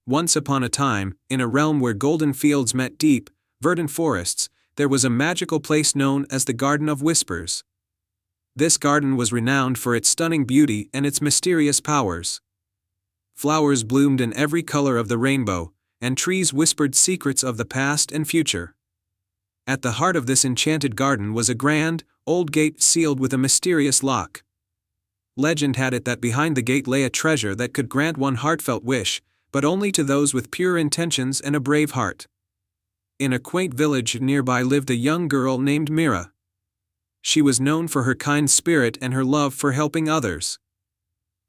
Once upon a time, in a realm where golden fields met deep, verdant forests, there was a magical place known as the Garden of Whispers. This garden was renowned for its stunning beauty and its mysterious powers. Flowers bloomed in every color of the rainbow, and trees whispered secrets of the past and future. At the heart of this enchanted garden was a grand, old gate sealed with a mysterious lock. Legend had it that behind the gate lay a treasure that could grant one heartfelt wish, but only to those with pure intentions and a brave heart. In a quaint village nearby lived a young girl named Mira. She was known for her kind spirit and her love for helping others.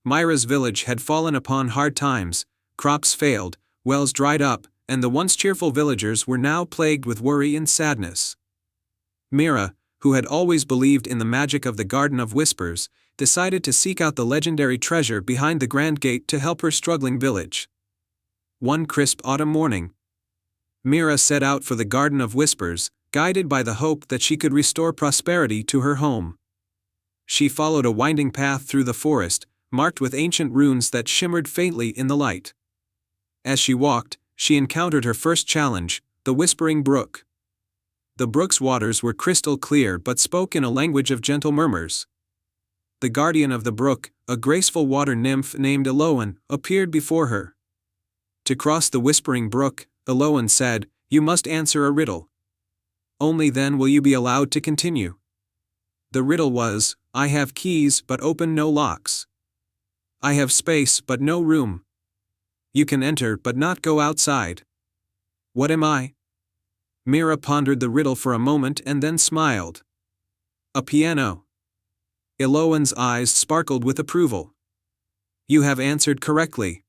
Mira's village had fallen upon hard times, crops failed, wells dried up, and the once cheerful villagers were now plagued with worry and sadness. Mira, who had always believed in the magic of the Garden of Whispers, decided to seek out the legendary treasure behind the grand gate to help her struggling village. One crisp autumn morning, Mira set out for the Garden of Whispers, guided by the hope that she could restore prosperity to her home. She followed a winding path through the forest, marked with ancient runes that shimmered faintly in the light. As she walked, she encountered her first challenge, the Whispering Brook. The brook's waters were crystal clear but spoke in a language of gentle murmurs. The guardian of the brook, a graceful water nymph named Eloan, appeared before her. To cross the Whispering Brook, Eloan said, "You must answer a riddle. Only then will you be allowed to continue." The riddle was, "I have keys but open no locks. I have space but no room. You can enter but not go outside. What am I?" Mira pondered the riddle for a moment and then smiled. "A piano." Eloan's eyes sparkled with approval. "You have answered correctly.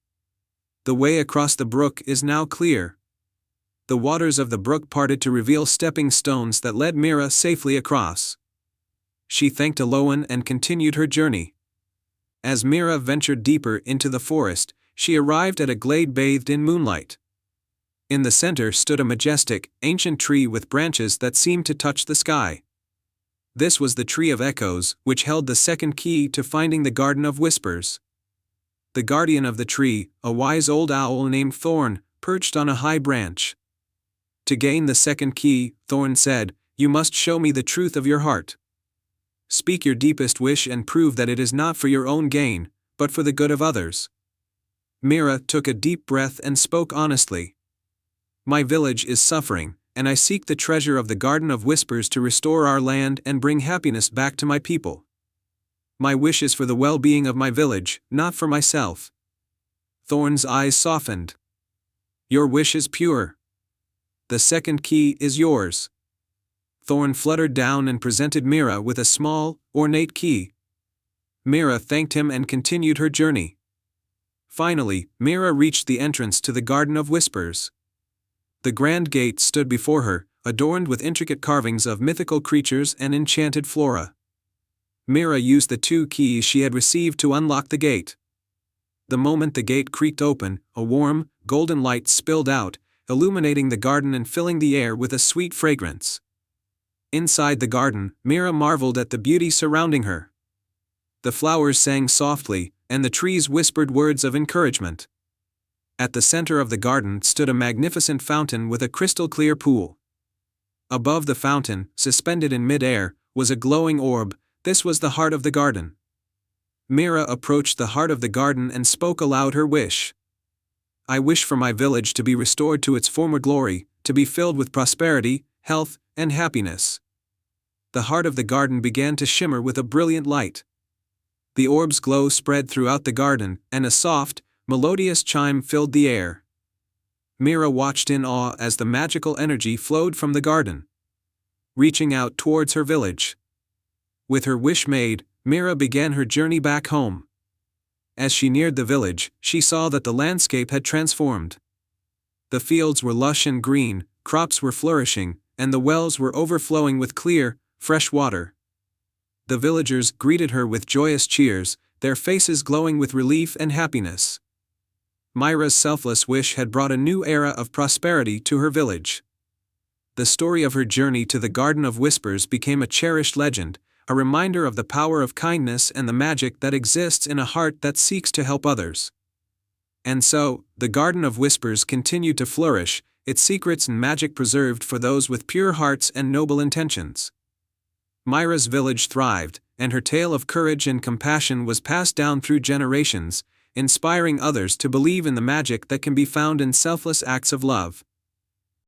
The way across the brook is now clear." The waters of the brook parted to reveal stepping stones that led Mira safely across. She thanked Eloan and continued her journey. As Mira ventured deeper into the forest, she arrived at a glade bathed in moonlight. In the center stood a majestic, ancient tree with branches that seemed to touch the sky. This was the Tree of Echoes, which held the second key to finding the Garden of Whispers. The guardian of the tree, a wise old owl named Thorn, perched on a high branch. To gain the second key, Thorn said, "You must show me the truth of your heart. Speak your deepest wish and prove that it is not for your own gain, but for the good of others." Mira took a deep breath and spoke honestly. "My village is suffering, and I seek the treasure of the Garden of Whispers to restore our land and bring happiness back to my people. My wish is for the well-being of my village, not for myself." Thorn's eyes softened. "Your wish is pure. The second key is yours." Thorn fluttered down and presented Mira with a small, ornate key. Mira thanked him and continued her journey. Finally, Mira reached the entrance to the Garden of Whispers. The grand gate stood before her, adorned with intricate carvings of mythical creatures and enchanted flora. Mira used the 2 keys she had received to unlock the gate. The moment the gate creaked open, a warm, golden light spilled out, illuminating the garden and filling the air with a sweet fragrance. Inside the garden, Mira marveled at the beauty surrounding her. The flowers sang softly, and the trees whispered words of encouragement. At the center of the garden stood a magnificent fountain with a crystal-clear pool. Above the fountain, suspended in mid-air, was a glowing orb. This was the heart of the garden. Mira approached the heart of the garden and spoke aloud her wish. "I wish for my village to be restored to its former glory, to be filled with prosperity, health, and happiness." The heart of the garden began to shimmer with a brilliant light. The orb's glow spread throughout the garden, and a soft, melodious chime filled the air. Mira watched in awe as the magical energy flowed from the garden, reaching out towards her village. With her wish made, Mira began her journey back home. As she neared the village, she saw that the landscape had transformed. The fields were lush and green, crops were flourishing, and the wells were overflowing with clear, fresh water. The villagers greeted her with joyous cheers, their faces glowing with relief and happiness. Mira's selfless wish had brought a new era of prosperity to her village. The story of her journey to the Garden of Whispers became a cherished legend, a reminder of the power of kindness and the magic that exists in a heart that seeks to help others. And so, the Garden of Whispers continued to flourish, its secrets and magic preserved for those with pure hearts and noble intentions. Myra's village thrived, and her tale of courage and compassion was passed down through generations, inspiring others to believe in the magic that can be found in selfless acts of love.